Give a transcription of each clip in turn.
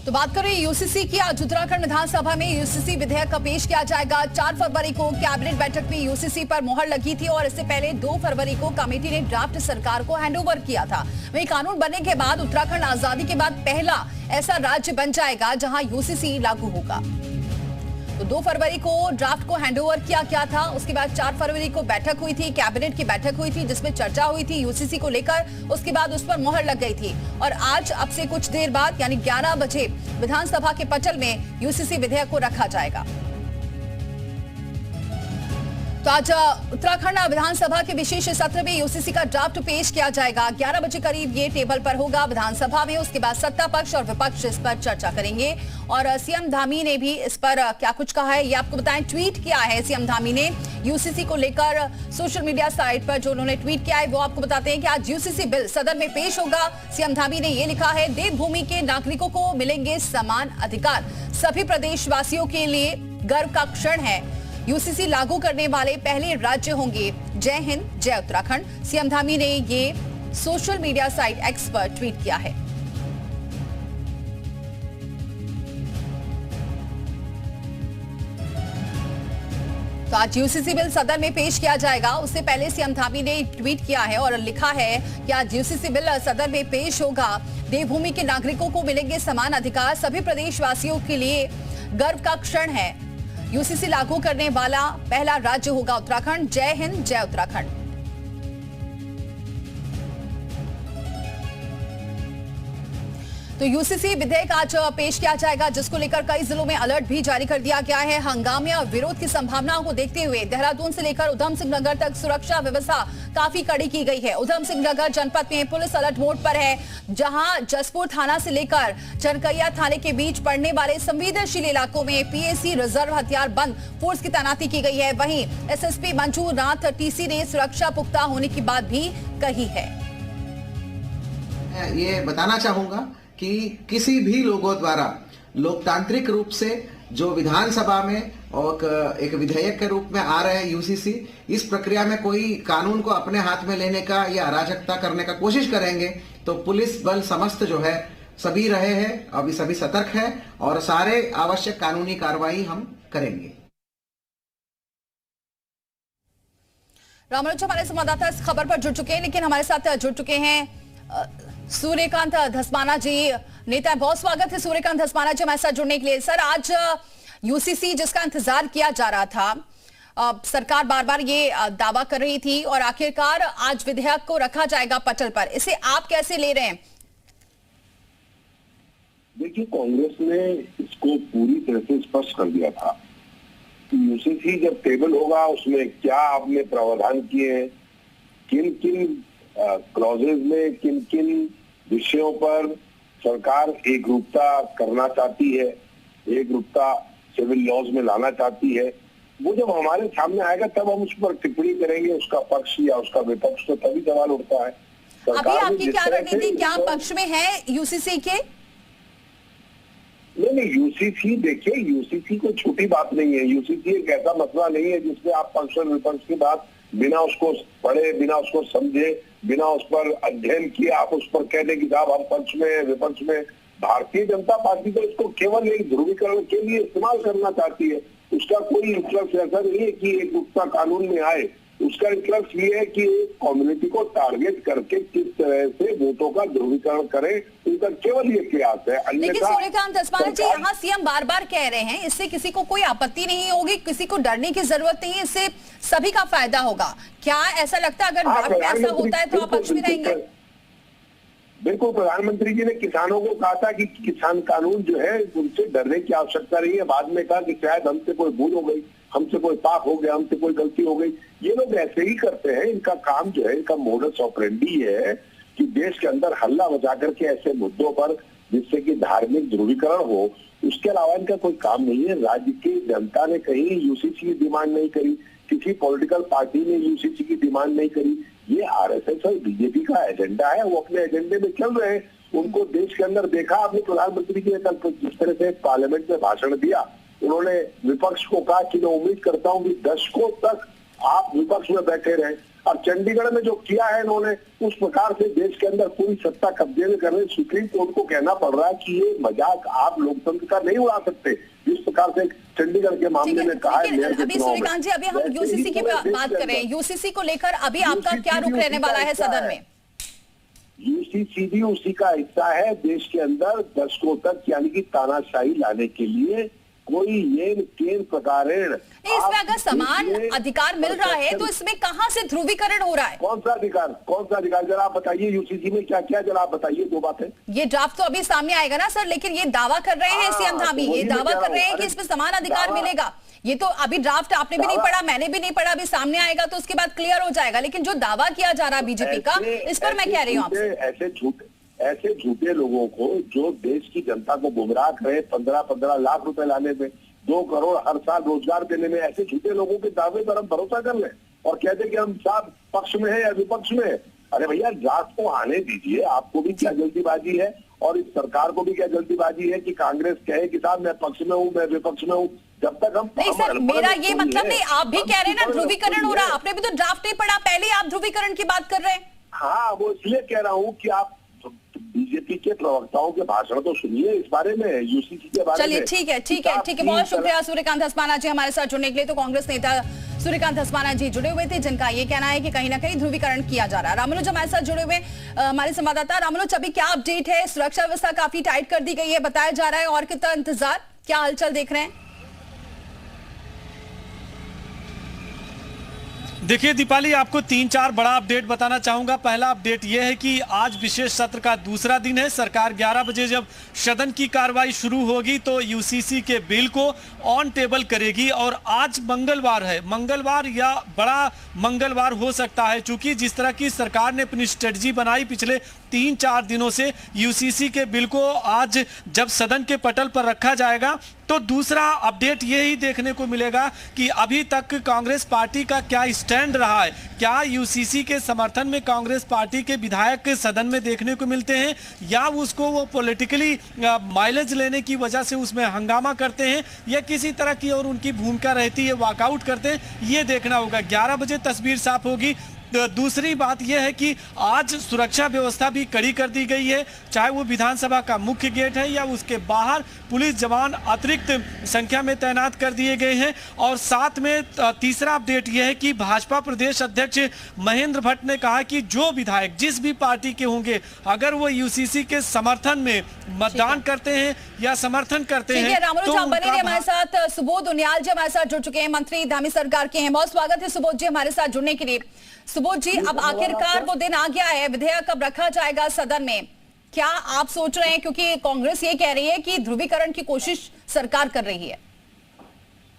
तो बात करें यूसीसी की। आज उत्तराखंड विधानसभा में यूसीसी विधेयक का पेश किया जाएगा। 4 फरवरी को कैबिनेट बैठक में यूसीसी पर मोहर लगी थी और इससे पहले 2 फरवरी को कमेटी ने ड्राफ्ट सरकार को हैंडओवर किया था। वहीं कानून बनने के बाद उत्तराखंड आजादी के बाद पहला ऐसा राज्य बन जाएगा जहां यूसीसी लागू होगा। तो 2 फरवरी को ड्राफ्ट को हैंडओवर किया गया था। उसके बाद 4 फरवरी को बैठक हुई थी, कैबिनेट की बैठक हुई थी जिसमें चर्चा हुई थी यूसीसी को लेकर। उसके बाद उस पर मोहर लग गई थी और आज अब से कुछ देर बाद यानी 11 बजे विधानसभा के पटल में यूसीसी विधेयक को रखा जाएगा। तो आज उत्तराखंड विधानसभा के विशेष सत्र में यूसीसी का ड्राफ्ट पेश किया जाएगा। 11 बजे करीब ये टेबल पर होगा विधानसभा में। उसके बाद सत्ता पक्ष और विपक्ष इस पर चर्चा करेंगे और सीएम धामी ने भी इस पर क्या कुछ कहा है ये आपको बताएं। ट्वीट किया है सीएम धामी ने यूसीसी को लेकर सोशल मीडिया साइट पर। जो उन्होंने ट्वीट किया है वो आपको बताते हैं कि आज यूसीसी बिल सदन में पेश होगा। सीएम धामी ने ये लिखा है, देवभूमि के नागरिकों को मिलेंगे समान अधिकार, सभी प्रदेशवासियों के लिए गर्व का क्षण है, यूसीसी लागू करने वाले पहले राज्य होंगे, जय हिंद जय उत्तराखंड। सीएम धामी ने ये सोशल मीडिया साइट एक्स पर ट्वीट किया है। तो आज यूसीसी बिल सदन में पेश किया जाएगा। उससे पहले सीएम धामी ने ट्वीट किया है और लिखा है कि आज यूसीसी बिल सदन में पेश होगा, देवभूमि के नागरिकों को मिलेंगे समान अधिकार, सभी प्रदेशवासियों के लिए गर्व का क्षण है, यूसीसी लागू करने वाला पहला राज्य होगा उत्तराखंड, जय हिंद जय उत्तराखंड। तो यूसीसी विधेयक आज पेश किया जाएगा जिसको लेकर कई जिलों में अलर्ट भी जारी कर दिया गया है। हंगामे और विरोध की संभावनाओं को देखते हुए देहरादून से लेकर उधम सिंह नगर तक सुरक्षा व्यवस्था काफी कड़ी की गई है। उधम सिंह नगर जनपद में पुलिस अलर्ट मोड पर है, जहां जसपुर थाना से लेकर चनकैया थाने के बीच पड़ने वाले संवेदनशील इलाकों में पीएसी रिजर्व हथियार बंद फोर्स की तैनाती की गई है। वहीं एसएसपी मंजूर नाथ टीसी ने सुरक्षा पुख्ता होने की बात भी कही है। ये बताना चाहूंगा कि किसी भी लोगों द्वारा लोकतांत्रिक रूप से जो विधानसभा में और एक विधेयक के रूप में आ रहे हैं यूसीसी, इस प्रक्रिया में कोई कानून को अपने हाथ में लेने का या अराजकता करने का कोशिश करेंगे तो पुलिस बल समस्त जो है सभी रहे हैं, अभी सभी सतर्क है और सारे आवश्यक कानूनी कार्रवाई हम करेंगे। रामानुज हमारे संवाददाता इस खबर पर जुड़ चुके हैं, लेकिन हमारे साथ जुड़ चुके हैं सूर्यकांत धस्माना जी, नेता। बहुत स्वागत है सूर्यकांत धस्माना जी हमारे साथ जुड़ने के लिए। सर, आज यूसीसी जिसका इंतजार किया जा रहा था, सरकार बार बार ये दावा कर रही थी और आखिरकार आज विधेयक को रखा जाएगा पटल पर, इसे आप कैसे ले रहे हैं? देखिए, कांग्रेस ने इसको पूरी तरह से स्पष्ट कर दिया था कि यूसीसी जब टेबल होगा उसमें क्या आपने प्रावधान किए हैं, किन किन क्लॉजेज में किन किन विषयों पर सरकार एकरूपता करना चाहती है, एकरूपता सिविल लॉज में लाना चाहती है, वो जब हमारे सामने आएगा तब हम उस पर टिप्पणी करेंगे, उसका पक्ष या उसका विपक्ष, तो तभी सवाल उठता है। अभी आपकी क्या रणनीति, क्या पक्ष में है यूसीसी के? नहीं, यूसीसी देखिए, यूसीसी कोई छोटी बात नहीं है। यूसीसी एक ऐसा मसला नहीं है जिसमें आप पक्ष और विपक्ष की बात बिना उसको पढ़े, बिना उसको समझे, बिना उस पर अध्ययन किए आप उस पर कहने की साहब हम पक्ष में विपक्ष में। भारतीय जनता पार्टी तो इसको केवल एक ध्रुवीकरण के लिए इस्तेमाल करना चाहती है। उसका कोई इंटरेस्ट ऐसा नहीं है कि एक उसका कानून में आए। उसका इंटरेस्ट ये है कि कम्युनिटी को टारगेट करके किस तरह से वोटों का ध्रुवीकरण करें, उनका केवल ये प्रयास है। लेकिन सूर्यकांत धस्माना जी, यहाँ सीएम बार बार कह रहे हैं इससे किसी को कोई आपत्ति नहीं होगी, किसी को डरने की जरूरत नहीं है, इससे सभी का फायदा होगा। क्या ऐसा लगता है अगर ड्राफ्ट में ऐसा होता है तो आप पक्ष में रहेंगे? बिल्कुल, प्रधानमंत्री जी ने किसानों को कहा था कि किसान कानून जो है उनसे डरने की आवश्यकता नहीं है। बाद में कहा कि शायद हमसे कोई भूल हो गई, हमसे कोई पाप हो गया, हमसे कोई गलती हो गई। ये लोग ऐसे ही करते हैं। इनका काम जो है, इनका मोडस ऑपरेंडी है कि देश के अंदर हल्ला बजा करके ऐसे मुद्दों पर जिससे कि धार्मिक ध्रुवीकरण हो, उसके अलावा इनका कोई काम नहीं है। राज्य की जनता ने कहीं यूसीसी की डिमांड नहीं करी, किसी पॉलिटिकल पार्टी ने यूसीसी की डिमांड नहीं करी। ये आरएसएस और बीजेपी का एजेंडा है, वो अपने एजेंडे में चल रहे हैं। उनको देश के अंदर देखा आपने, प्रधानमंत्री जी ने कल जिस तरह से पार्लियामेंट में भाषण दिया, उन्होंने विपक्ष को कहा कि मैं उम्मीद करता हूं कि दशकों तक आप विपक्ष में बैठे रहे। और चंडीगढ़ में जो किया है इन्होंने, उस प्रकार से देश के अंदर पूरी सत्ता कब्जे में कर रहे, सुप्रीम कोर्ट को कहना पड़ रहा है कि ये मजाक आप लोकतंत्र का नहीं उड़ा सकते, जिस प्रकार से चंडीगढ़ के मामले में कहा है। अभी सूर्यकांत जी, अभी हम यूसीसी की बात कर रहे हैं, यूसीसी को लेकर अभी आपका क्या रुख रहने वाला है सदन में? यूसीसी भी उसी का हिस्सा है, देश के अंदर दशकों तक यानी कि तानाशाही लाने के लिए कोई येन केन प्रकारेण। इसमें अगर समान अधिकार मिल रहा है तो इसमें कहां से ध्रुवीकरण हो रहा है? कौन सा अधिकार जरा आप बताइए, यूसीसी में क्या क्या, जरा आप बताइए दो बातें। ये ड्राफ्ट तो अभी सामने आएगा ना सर, लेकिन ये दावा कर रहे हैं सीएम धामी, ये दावा कर रहे हैं कि इसमें समान अधिकार मिलेगा। ये तो अभी ड्राफ्ट आपने भी नहीं पढ़ा, मैंने भी नहीं पढ़ा, अभी सामने आएगा तो उसके बाद क्लियर हो जाएगा। लेकिन जो दावा किया जा रहा है बीजेपी का, इस पर मैं कह रही हूँ आपसे, ऐसे झूठे लोगों को जो देश की जनता को गुमराह करे 15-15 लाख रुपए लाने में, 2 करोड़ हर साल रोजगार देने में, ऐसे झूठे लोगों के दावे पर हम भरोसा कर लें और कहते कि हम साथ पक्ष में है या विपक्ष में है। अरे भैया, ड्राफ्ट को आने दीजिए, आपको भी क्या जल्दीबाजी है और इस सरकार को भी क्या जल्दीबाजी है कि कांग्रेस कहे कि साहब मैं पक्ष में हूँ, मैं विपक्ष में हूँ। जब तक हम नहीं सर, मेरा ये मतलब नहीं, आप भी कह रहे हैं ना ध्रुवीकरण हो रहा, आपने भी तो ड्राफ्ट नहीं पढ़ा, पहले आप ध्रुवीकरण की बात कर रहे हैं। हाँ, वो इसलिए कह रहा हूँ कि आप बीजेपी के प्रवक्ताओं के भाषण तो सुनिए इस बारे में, यूसीसी के बारे में। चलिए ठीक है, बहुत शुक्रिया सूर्यकांत धस्माना जी हमारे साथ जुड़ने के लिए। तो कांग्रेस नेता सूर्यकांत धस्माना जी जुड़े हुए थे, जिनका ये कहना है कि कहीं ना कहीं ध्रुवीकरण किया जा रहा है। रामनुज हमारे साथ जुड़े हुए, हमारे संवाददाता रामनुज, अभी क्या अपडेट है? सुरक्षा व्यवस्था काफी टाइट कर दी गई है बताया जा रहा है, और कितना इंतजार, क्या हलचल देख रहे हैं? देखिए दीपाली, आपको 3-4 बड़ा अपडेट बताना चाहूंगा। पहला अपडेट यह है कि आज विशेष सत्र का दूसरा दिन है। सरकार 11 बजे जब सदन की कार्रवाई शुरू होगी तो यूसीसी के बिल को ऑन टेबल करेगी। और आज मंगलवार है, मंगलवार या बड़ा मंगलवार हो सकता है, चूंकि जिस तरह की सरकार ने अपनी स्ट्रेटजी बनाई पिछले 3-4 दिनों से, यूसीसी के बिल को आज जब सदन के पटल पर रखा जाएगा तो दूसरा अपडेट यही देखने को मिलेगा कि अभी तक कांग्रेस पार्टी का क्या स्टैंड रहा है। क्या यूसीसी के समर्थन में कांग्रेस पार्टी के विधायक सदन में देखने को मिलते हैं, या उसको वो पॉलिटिकली माइलेज लेने की वजह से उसमें हंगामा करते हैं, या किसी तरह की और उनकी भूमिका रहती है, वॉकआउट करते हैं, ये देखना होगा। 11 बजे तस्वीर साफ होगी। दूसरी बात यह है कि आज सुरक्षा व्यवस्था भी कड़ी कर दी गई है, चाहे वो विधानसभा का मुख्य गेट है या उसके बाहर पुलिस जवान अतिरिक्त संख्या में तैनात कर दिए गए हैं। और साथ में तीसरा अपडेट यह है कि भाजपा प्रदेश अध्यक्ष महेंद्र भट्ट ने कहा कि जो विधायक जिस भी पार्टी के होंगे, अगर वो यूसीसी के समर्थन में मतदान करते हैं या समर्थन करते हैं तो बने रहिए हमारे साथ। सुबोध उनियाल जी हमारे साथ जुड़ चुके हैं, मंत्री धामी सरकार के हैं। बहुत स्वागत है सुबोध जी हमारे साथ जुड़ने के लिए। सुबोध जी, अब आखिरकार वो दिन आ गया है, विधेयक अब रखा जाएगा सदन में, क्या आप सोच रहे हैं? क्योंकि कांग्रेस ये कह रही है कि ध्रुवीकरण की कोशिश सरकार कर रही है।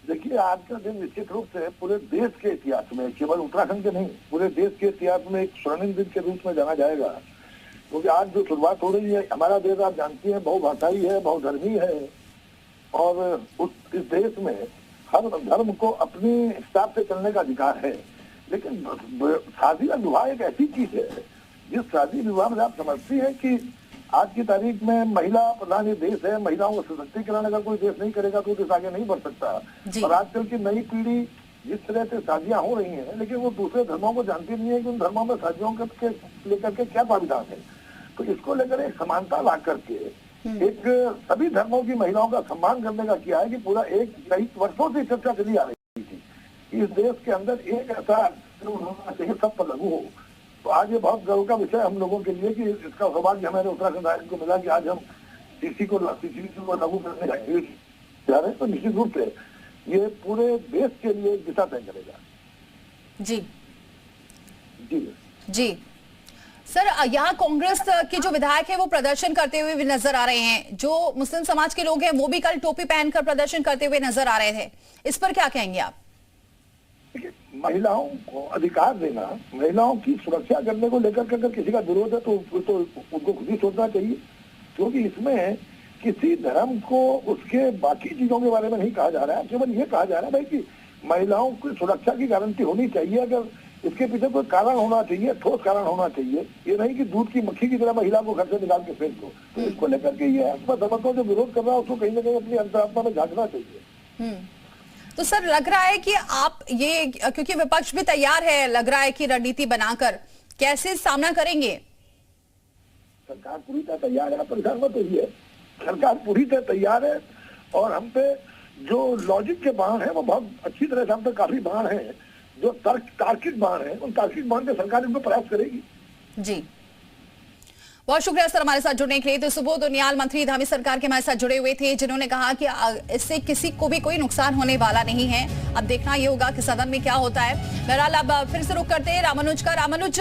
देखिए, आज का दिन निश्चित रूप से पूरे देश के इतिहास में, केवल उत्तराखंड के नहीं, पूरे देश के इतिहास में एक स्वर्णिम दिन के रूप में जाना जाएगा। क्योंकि आज जो शुरुआत हो रही है, हमारा देश आप जानती हैं बहुभाषाई है, बहुधर्मी है, और इस देश में हर धर्म को अपने हिसाब से चलने का अधिकार है। लेकिन शादी का विवाह एक ऐसी चीज है जिस शादी विवाह में आप समझती है कि आज की तारीख में महिला प्रधान ये देश है, महिलाओं को सशक्तिकरण अगर कोई देश नहीं करेगा तो देश आगे नहीं बढ़ सकता। और आजकल की नई पीढ़ी जिस तरह से शादियां हो रही हैं, लेकिन वो दूसरे धर्मों को जानती नहीं है कि उन धर्मों में शादियों के लेकर के क्या प्राविधान है। तो इसको लेकर एक समानता ला करके एक सभी धर्मों की महिलाओं का सम्मान करने का किया है कि पूरा एक कई वर्षों से चर्चा चली आ रही थी इस देश के अंदर एक ऐसा होना चाहिए सब पर लागू हो। तो आज ये बहुत गर्व का विषय हम लोगों के लिए कि इसका सौभाग्य हमारे उत्तराखंड राज्य को मिला कि आज हम सीसी को लागू करने जा रहे हैं। तो निश्चित रूप से ये पूरे देश के लिए दिशा तय करेगा। जी जी जी सर, यहाँ कांग्रेस के जो विधायक है वो प्रदर्शन करते हुए भी नजर आ रहे हैं। जो मुस्लिम समाज के लोग हैं वो भी कल टोपी पहनकर प्रदर्शन करते हुए नजर आ रहे थे, इस पर क्या कहेंगे आप? महिलाओं को अधिकार देना, महिलाओं की सुरक्षा करने को लेकर अगर किसी का विरोध है तो उनको खुद ही सोचना चाहिए। क्योंकि इसमें किसी धर्म को उसके बाकी चीजों के बारे में नहीं कहा जा रहा है, केवल ये कहा जा रहा है भाई कि महिलाओं की सुरक्षा की गारंटी होनी चाहिए। अगर इसके पीछे कोई कारण होना चाहिए, ठोस कारण होना चाहिए, ये नहीं कि दूध की मक्खी की तरह महिला को घर से निकाल के फेंक दो। तो इसको लेकर के ये समर्थकों जो विरोध कर रहा है उसको कहीं ना कहीं अपनी अंतरात्मा में झांकना चाहिए। तो सर लग रहा है कि आप ये, क्योंकि विपक्ष भी तैयार है, लग रहा है कि रणनीति बनाकर कैसे सामना करेंगे? सरकार पूरी तरह तैयार है, परेशान मत होइए, सरकार पूरी तरह तैयार है। और हम पे जो लॉजिक के बाण है वो बहुत अच्छी तरह से हम पे काफी बाण है, जो तार्किक बाण है, उन तार्किक बाण पे सरकार इनको प्रयास करेगी। जी, बहुत शुक्रिया सर हमारे साथ जुड़ने के लिए। तो सुबोध उनियाल मंत्री धामी सरकार के हमारे साथ जुड़े हुए थे, जिन्होंने कहा कि इससे किसी को भी कोई नुकसान होने वाला नहीं है। अब देखना ये होगा कि सदन में क्या होता है। बहरहाल अब फिर से रुक करते हैं रामानुज का। रामानुज,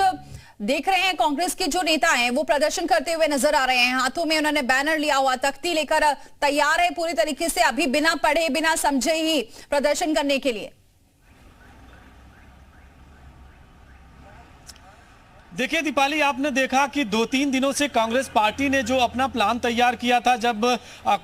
देख रहे हैं कांग्रेस के जो नेता हैं वो प्रदर्शन करते हुए नजर आ रहे हैं, हाथों में उन्होंने बैनर लिया हुआ, तख्ती लेकर तैयार है पूरी तरीके से, अभी बिना पढ़े बिना समझे ही प्रदर्शन करने के लिए। देखिए दीपाली, आपने देखा कि 2-3 दिनों से कांग्रेस पार्टी ने जो अपना प्लान तैयार किया था, जब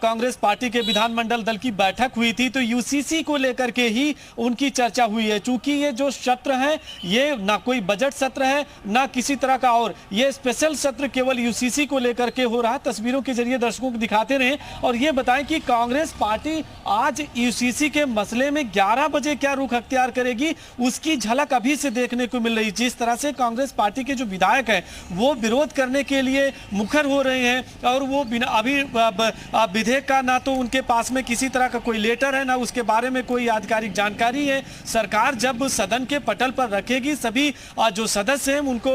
कांग्रेस पार्टी के विधानमंडल दल की बैठक हुई थी तो यूसीसी को लेकर के ही उनकी चर्चा हुई है। चूंकि ये जो सत्र है ये ना कोई बजट सत्र है ना किसी तरह का, और ये स्पेशल सत्र केवल यूसीसी को लेकर के हो रहा है। तस्वीरों के जरिए दर्शकों को दिखाते रहे और ये बताएं कि कांग्रेस पार्टी आज यूसीसी के मसले में 11 बजे क्या रुख अख्तियार करेगी, उसकी झलक अभी से देखने को मिल रही। जिस तरह से कांग्रेस पार्टी के विधायक हैं वो विरोध करने के लिए मुखर हो रहे हैं और वो बिना अभी विधेयक का ना तो उनके पास में किसी तरह का कोई लेटर है ना उसके बारे में कोई आधिकारिक जानकारी है। सरकार जब सदन के पटल पर रखेगी सभी जो सदस्य हैं उनको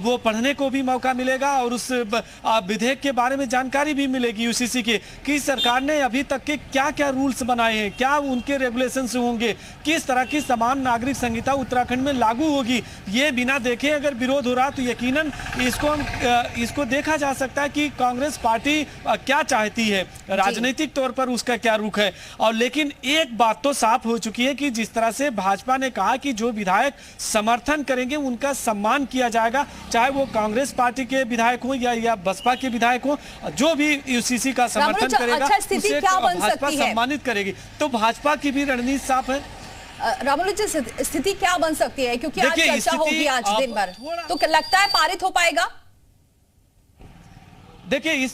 वो पढ़ने को भी मौका मिलेगा और उस विधेयक के बारे में जानकारी भी मिलेगी यूसीसी के कि सरकार ने अभी तक के क्या क्या रूल्स बनाए हैं, क्या उनके रेगुलेशंस होंगे, किस तरह की समान नागरिक संहिता उत्तराखंड में लागू होगी। ये बिना देखे अगर विरोध हो रहा तो यकीनन इसको देखा जा सकता है कि कांग्रेस पार्टी क्या चाहती है, राजनीतिक तौर पर उसका क्या रुख है। और लेकिन एक बात तो साफ हो चुकी है कि जिस तरह से भाजपा ने कहा कि जो विधायक समर्थन करेंगे उनका सम्मान किया जाएगा, चाहे वो कांग्रेस पार्टी के विधायक हो या बसपा के विधायक हो, जो भी यूसीसी का समर्थन करेगा उसे भाजपा सम्मानित करेगी। तो भाजपा की भी रणनीति साफ है। रामानुज, स्थिति क्या बन सकती है, क्योंकि आज चर्चा होगी आज दिन भर, तो लगता है पारित हो पाएगा? देखिए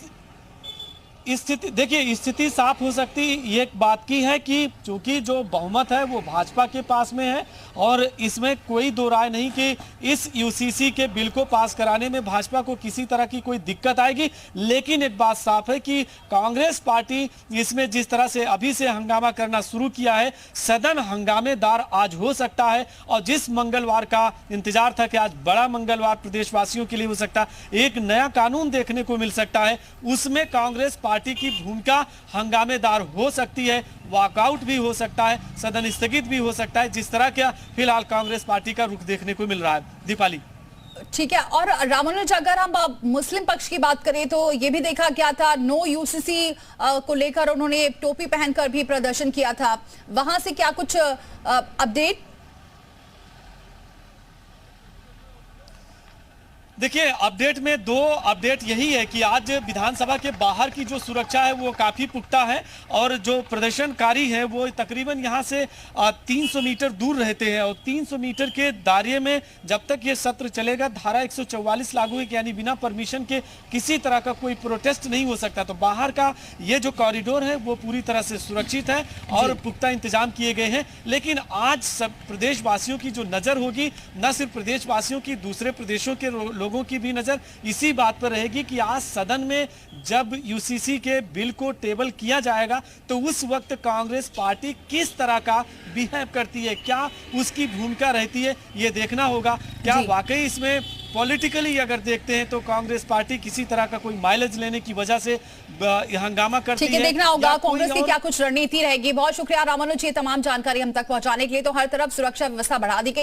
स्थिति साफ हो सकती ये एक बात की है कि चूंकि जो बहुमत है वो भाजपा के पास में है और इसमें कोई दो राय नहीं कि इस यूसीसी के बिल को पास कराने में भाजपा को किसी तरह की कोई दिक्कत आएगी। लेकिन एक बात साफ है कि कांग्रेस पार्टी इसमें जिस तरह से अभी से हंगामा करना शुरू किया है, सदन हंगामेदार आज हो सकता है। और जिस मंगलवार का इंतजार था कि आज बड़ा मंगलवार प्रदेशवासियों के लिए हो सकता है, एक नया कानून देखने को मिल सकता है, उसमें कांग्रेस पार्टी की भूमिका हंगामेदार हो सकती है, वॉकआउट भी हो सकता है, सदन स्थगित भी हो सकता है, जिस तरह का फिलहाल कांग्रेस पार्टी का रुख देखने को मिल रहा है। दीपाली, ठीक है। और रामानुज, अगर हम मुस्लिम पक्ष की बात करें तो ये भी देखा गया था, नो यूसीसी को लेकर उन्होंने टोपी पहनकर भी प्रदर्शन किया था, वहां से क्या कुछ अपडेट? देखिए अपडेट में दो अपडेट यही है कि आज विधानसभा के बाहर की जो सुरक्षा है वो काफी पुख्ता है और जो प्रदर्शनकारी हैं वो तकरीबन यहाँ से 300 मीटर दूर रहते हैं और 300 मीटर के दायरे में जब तक ये सत्र चलेगा धारा 144 लागू है, यानी बिना परमिशन के किसी तरह का कोई प्रोटेस्ट नहीं हो सकता। तो बाहर का ये जो कॉरिडोर है वो पूरी तरह से सुरक्षित है और पुख्ता इंतजाम किए गए हैं। लेकिन आज सब प्रदेशवासियों की जो नजर होगी, न सिर्फ प्रदेशवासियों की, दूसरे प्रदेशों के लोगों की भी नजर इसी बात पर रहेगी कि आज सदन में जब यूसीसी के बिल को टेबल किया जाएगा तो उस वक्त कांग्रेस पार्टी किस तरह का बिहेव करती है, क्या उसकी भूमिका रहती है, ये देखना होगा। क्या वाकई इसमें पॉलिटिकली अगर देखते हैं तो कांग्रेस पार्टी किसी तरह का कोई माइलेज लेने की वजह से हंगामा करती है, देखना होगा कांग्रेस की क्या कुछ रणनीति रहेगी। बहुत शुक्रिया रामानुज, ये तमाम जानकारी हम तक पहुंचाने के लिए। तो हर तरफ सुरक्षा व्यवस्था बढ़ा दी गई।